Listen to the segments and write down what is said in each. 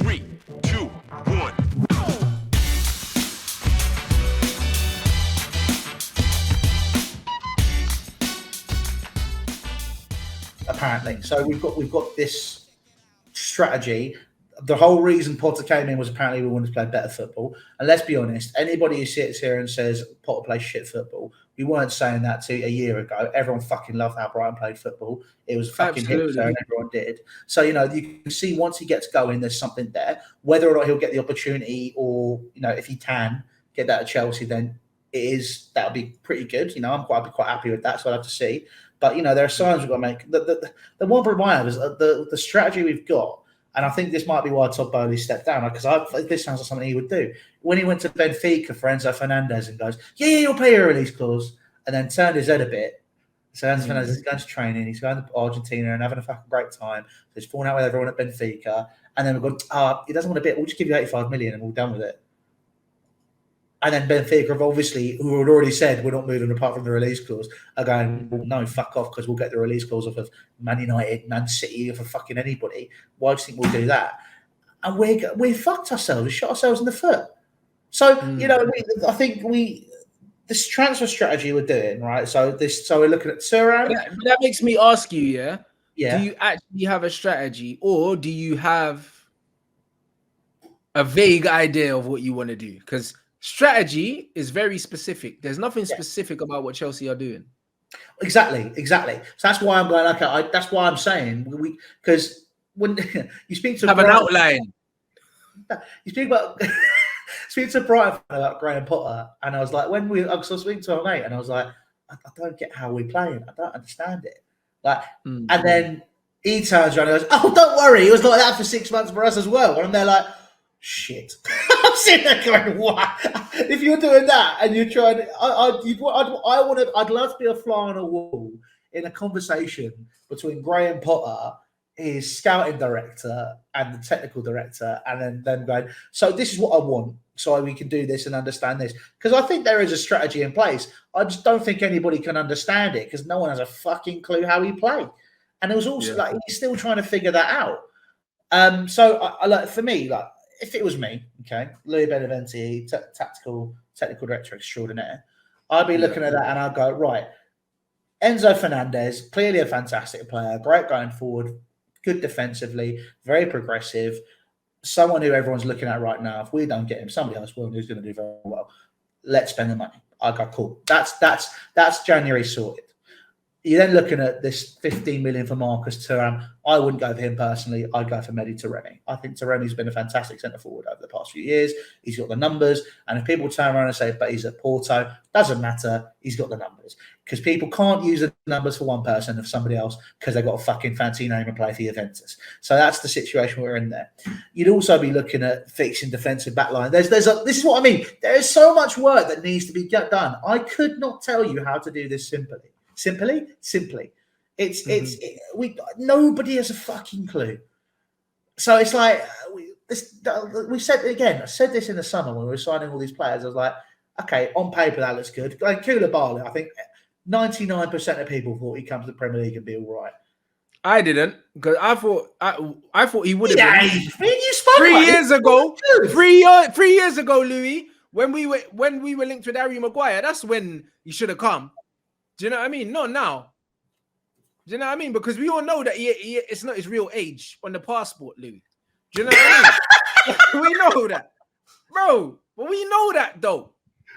3, 2, 1. Apparently, so we've got this strategy. The whole reason Potter came in was apparently we wanted to play better football. And let's be honest, anybody who sits here and says Potter plays shit football, we weren't saying that a year ago. Everyone fucking loved how Brighton played football. It was fucking hipster and everyone did. So, you can see once he gets going, there's something there. Whether or not he'll get the opportunity or, if he can get that at Chelsea, then that'll be pretty good. I'll be quite happy with that. So I'll have to see. But, there are signs we've got to make. The one problem I have is the strategy we've got. And I think this might be why Todd Boehly stepped down, because this sounds like something he would do. When he went to Benfica for Enzo Fernandez and goes, yeah, you'll pay your release clause, and then turned his head a bit. So Enzo Fernandez is going to training, he's going to Argentina and having a fucking great time. So he's falling out with everyone at Benfica. And then we've gone, he doesn't want a bit, we'll just give you 85 million and we're done with it. And then Benfica have obviously, who had already said we're not moving apart from the release clause, are going, well, no, fuck off, because we'll get the release clause off of Man United, Man City, or for fucking anybody. Why do you think we'll do that? And we fucked ourselves. We shot ourselves in the foot. So, I think this transfer strategy we're doing, right? So we're looking at Turan. That makes me ask you, yeah. Do you actually have a strategy, or do you have a vague idea of what you want to do? Because strategy is very specific. There's nothing specific about what Chelsea are doing. Exactly. So that's why I'm going. Okay, that's why I'm saying because when you speak to have an outline, you speak to Brighton about Graham Potter, and I was like, I was speaking to my mate, and I was like, I don't get how we're playing. I don't understand it. And then he turns around and goes, "Oh, don't worry, it was like that for 6 months for us as well." And I'm there like, shit. I'm sitting there going, what? If you're doing that and you're trying to, I'd love to be a fly on a wall in a conversation between Graham Potter, his scouting director, and the technical director, and then them going, so this is what I want, so we can do this and understand this. Because I think there is a strategy in place. I just don't think anybody can understand it because no one has a fucking clue how he played. And it was also he's still trying to figure that out. So I for me, if it was me, okay, Louis Beneventi, technical director extraordinaire, I'd be looking at that and I'd go, right, Enzo Fernandez, clearly a fantastic player, great going forward, good defensively, very progressive, someone who everyone's looking at right now. If we don't get him, somebody else will, who's going to do very well. Let's spend the money. I go, cool. That's January sorted. You're then looking at this 15 million for Marcus Thuram. I wouldn't go for him personally. I'd go for Mehdi Taremi. I think Taremi's been a fantastic centre forward over the past few years. He's got the numbers. And if people turn around and say, but he's at Porto, doesn't matter. He's got the numbers. Because people can't use the numbers for one person of somebody else because they've got a fucking fancy name and play for Juventus. So that's the situation we're in there. You'd also be looking at fixing defensive backline. This is what I mean. There is so much work that needs to be done. I could not tell you how to do this simply. Simply. Nobody has a fucking clue. So it's like we said again. I said this in the summer when we were signing all these players. I was like, okay, on paper that looks good. Like Koulibaly, I think 99% of people thought he'd come to the Premier League and be all right. I didn't, because I thought he would have been. You spoke 3 years ago. 3 years ago, Louis, when we were linked with Harry Maguire, that's when he should have come. Do you know what I mean? Not now. Do you know what I mean? Because we all know that it's not his real age on the passport, Louis. Do you know what I mean? We know that, bro. But we know that though.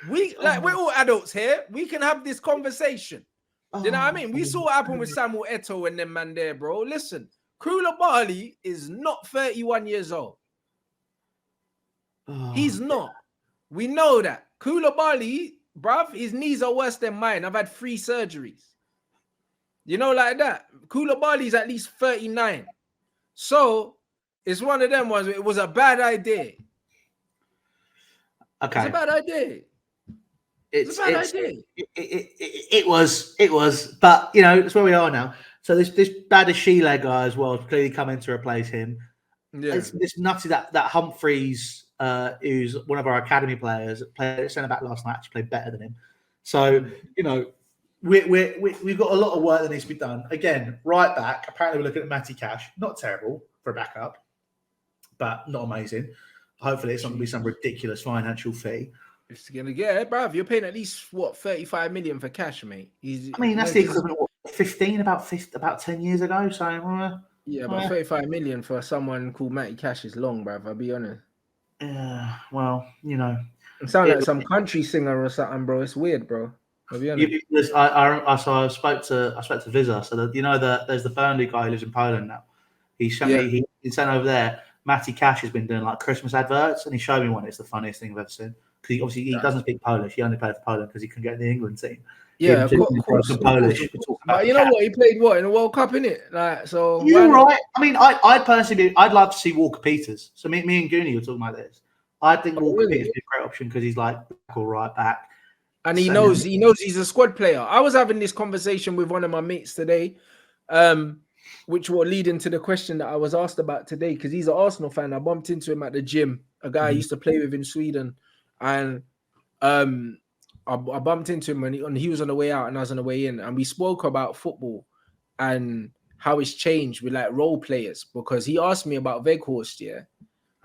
We're all adults here. We can have this conversation. Do you know what I mean? We saw what happened with Samuel Eto'o and them man there, bro. Listen, Koulibaly is not 31 years old. He's not. We know that. Koulibaly, bruv, his knees are worse than mine. I've had 3 surgeries. You know, like that. Koulibaly's at least 39. So it's one of them ones where it was a bad idea. Okay. It's a bad idea. It was, but you know, it's where we are now. So this Badashile guy as well has clearly come in to replace him. Yeah. It's nutty that Humphreys, who's one of our academy players, played at centre back last night, actually played better than him. So you know, we've got a lot of work that needs to be done. Again, right back. Apparently, we're looking at Matty Cash. Not terrible for a backup, but not amazing. Hopefully, it's not going to be some ridiculous financial fee. It's gonna get it, bruv. You're paying at least 35 million for cash, mate. That's the equivalent of 15 about 10 years ago. So but 35 million for someone called Matty Cash is long, bruv. I'll be honest. Yeah, well, it sounds like some country singer or something, bro. It's weird, bro. I'll be honest. I spoke to Vizza. So there's the Burnley guy who lives in Poland now. He sent me. He sent over there. Matty Cash has been doing like Christmas adverts, and he showed me one. It's the funniest thing I've ever seen. Because he doesn't speak Polish. He only played for Poland because he couldn't get in the England team. Yeah, of course. Polish. But you know what? He played in the World Cup, innit? Like, so you're right. I mean, I'd personally I'd love to see Walker Peters. So me and Goonie were talking about this. I think Walker Peters would be a great option because he's like all right back. And he knows he's a squad player. I was having this conversation with one of my mates today, which will lead into the question that I was asked about today, because he's an Arsenal fan. I bumped into him at the gym, a guy I used to play with in Sweden. And I bumped into him when he was on the way out and I was on the way in, and we spoke about football and how it's changed with like role players, because he asked me about Weghorst,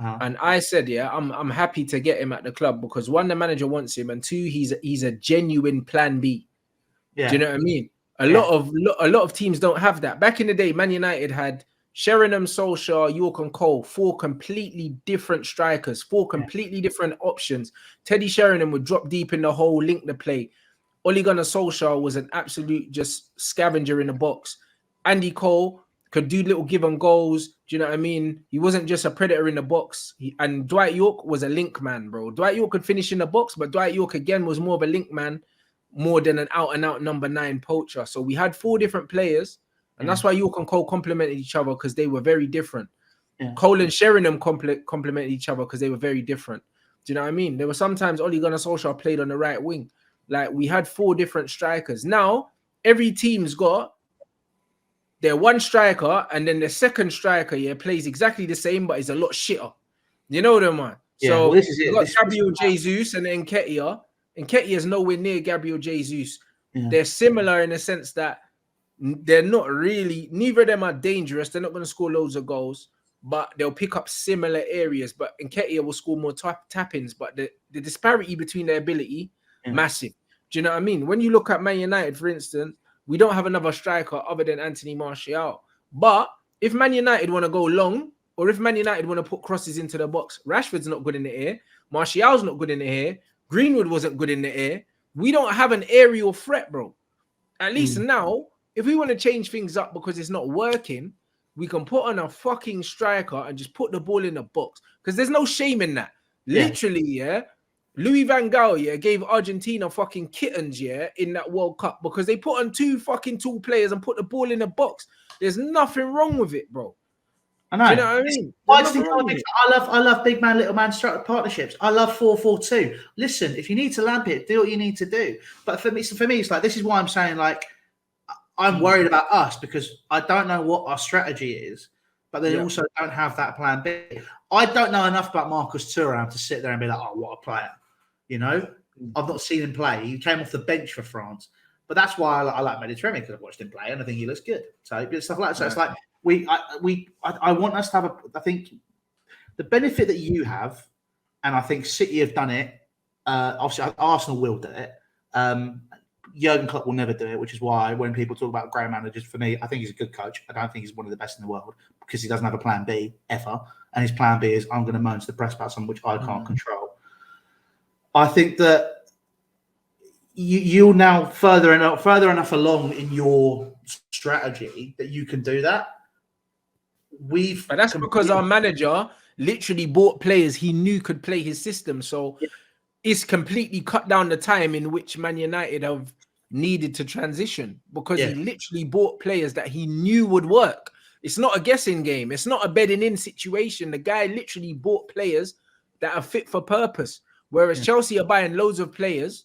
and I said, I'm happy to get him at the club because one, the manager wants him, and two, he's a genuine plan B. Do you know what I mean? A lot of teams don't have that. Back in the day, Man United had Sheringham, Solskjaer, York and Cole, 4 completely different strikers, 4 completely different options. Teddy Sheringham would drop deep in the hole, link the play. Ole Gunnar Solskjaer was an absolute just scavenger in the box. Andy Cole could do little give and goals. Do you know what I mean? He wasn't just a predator in the box. And Dwight York was a link man, bro. Dwight York could finish in the box, but Dwight York again was more of a link man, more than an out-and-out number 9 poacher. So we had 4 different players. And that's why York and Cole complemented each other, because they were very different. Cole and Sheringham complemented each other because they were very different. Do you know what I mean? There were sometimes Ole Gunnar Solskjaer played on the right wing. Like, we had 4 different strikers. Now, every team's got their one striker, and then the second striker, plays exactly the same, but is a lot shitter. You know what I mean? So, this is it. You got Gabriel Jesus and Nketiah. Nketiah is nowhere near Gabriel Jesus. They're similar in the sense that they're not really, neither of them are dangerous. They're not going to score loads of goals, but they'll pick up similar areas. But Nketiah will score more tap-ins, but the disparity between their ability, massive. Do you know what I mean? When you look at Man United, for instance, we don't have another striker other than Anthony Martial. But if Man United want to go long, or if Man United want to put crosses into the box, Rashford's not good in the air. Martial's not good in the air. Greenwood wasn't good in the air. We don't have an aerial threat, bro. At least now, if we want to change things up because it's not working, we can put on a fucking striker and just put the ball in the box. Because there's no shame in that. Literally, Louis van Gaal, gave Argentina fucking kittens, in that World Cup because they put on 2 fucking tall players and put the ball in the box. There's nothing wrong with it, bro. I know. Do you know what I mean? I love big man, little man partnerships. I love 4-4-2. Listen, if you need to lamp it, do what you need to do. But for me, it's like, this is why I'm saying, like, I'm worried about us because I don't know what our strategy is, but they also don't have that plan B. I don't know enough about Marcus Thuram to sit there and be like, oh, what a player. You know, I've not seen him play. He came off the bench for France. But that's why I like Mediterranean, because I've watched him play and I think he looks good. So stuff like that. So it's like I want us to have I think the benefit that you have, and I think City have done it. Obviously, Arsenal will do it. Jurgen Klopp will never do it, which is why when people talk about great managers, for me, I think he's a good coach. I don't think he's one of the best in the world because he doesn't have a plan B ever. And his plan B is, I'm going to moan to the press about something which I can't control. I think that you're now further enough along in your strategy that you can do that. But that's because our manager literally bought players he knew could play his system. So it's completely cut down the time in which Man United have needed to transition because he literally bought players that he knew would work. It's not a guessing game. It's not a bedding in situation. The guy literally bought players that are fit for purpose. Whereas Chelsea are buying loads of players,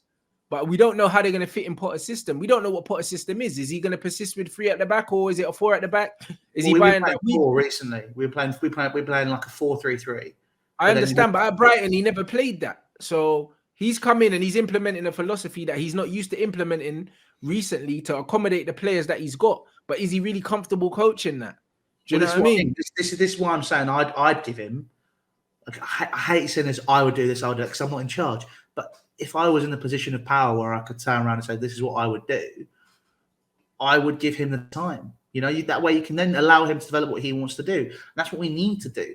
but we don't know how they're going to fit in Potter's system. We don't know what Potter's system is. Is he going to persist with 3 at the back, or is it a 4 at the back? Is he buying that? 4 recently. We're playing like a 4-3-3. I understand, but at Brighton he never played that. So he's come in and he's implementing a philosophy that he's not used to implementing recently to accommodate the players that he's got. But is he really comfortable coaching that? Do you know what I mean? This is why I'm saying I'd give him Like, I hate saying this. I would do this. I would do it because I'm not in charge. But if I was in a position of power where I could turn around and say, "This is what I would do," I would give him the time. That way you can then allow him to develop what he wants to do. And that's what we need to do.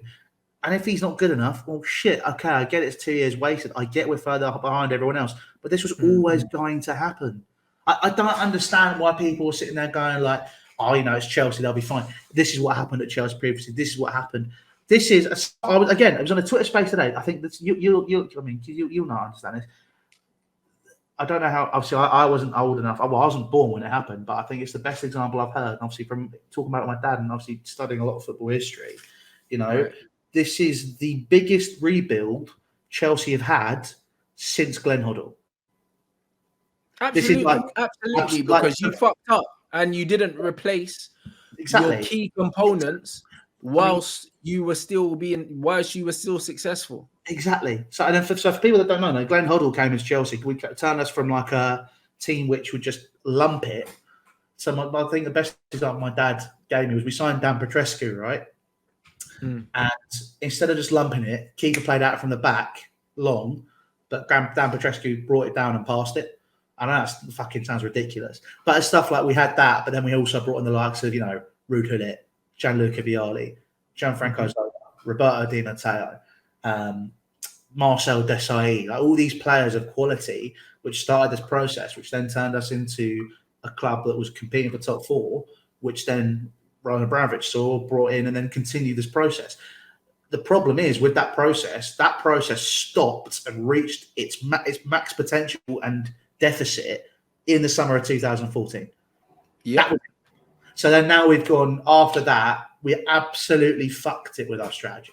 And if he's not good enough, well, shit, okay, I get it's 2 years wasted. I get we're further behind everyone else. But this was always going to happen. I don't understand why people are sitting there going like, oh, it's Chelsea, they'll be fine. This is what happened at Chelsea previously. This is what happened. This is, it was on a Twitter space today. I think that you'll not understand this. I don't know how. Obviously, I wasn't old enough. I wasn't born when it happened, but I think it's the best example I've heard. Obviously, from talking about my dad and obviously studying a lot of football history, right. This is the biggest rebuild Chelsea have had since Glenn Hoddle. Absolutely, absolutely, because you fucked up and you didn't replace your key components whilst you were still successful. Exactly. So, and then for people that don't know, Glenn Hoddle came as Chelsea. We turned us from like a team which would just lump it. So I think the best example my dad gave me was we signed Dan Petrescu, right? And instead of just lumping it, keeper played out from the back long, but Dan Petrescu brought it down and passed it. I know that fucking sounds ridiculous, but it's stuff like we had that, but then we also brought in the likes of Ruud Gullit, Gianluca Vialli, Gianfranco Zola, Roberto Di Matteo, Marcel Desailly, like all these players of quality, which started this process, which then turned us into a club that was competing for top four, which then Roman Abramovich brought in and then continued this process. The problem is with that process stopped and reached its max potential and deficit in the summer of 2014. Yeah. So then now we've gone after that, we absolutely fucked it with our strategy.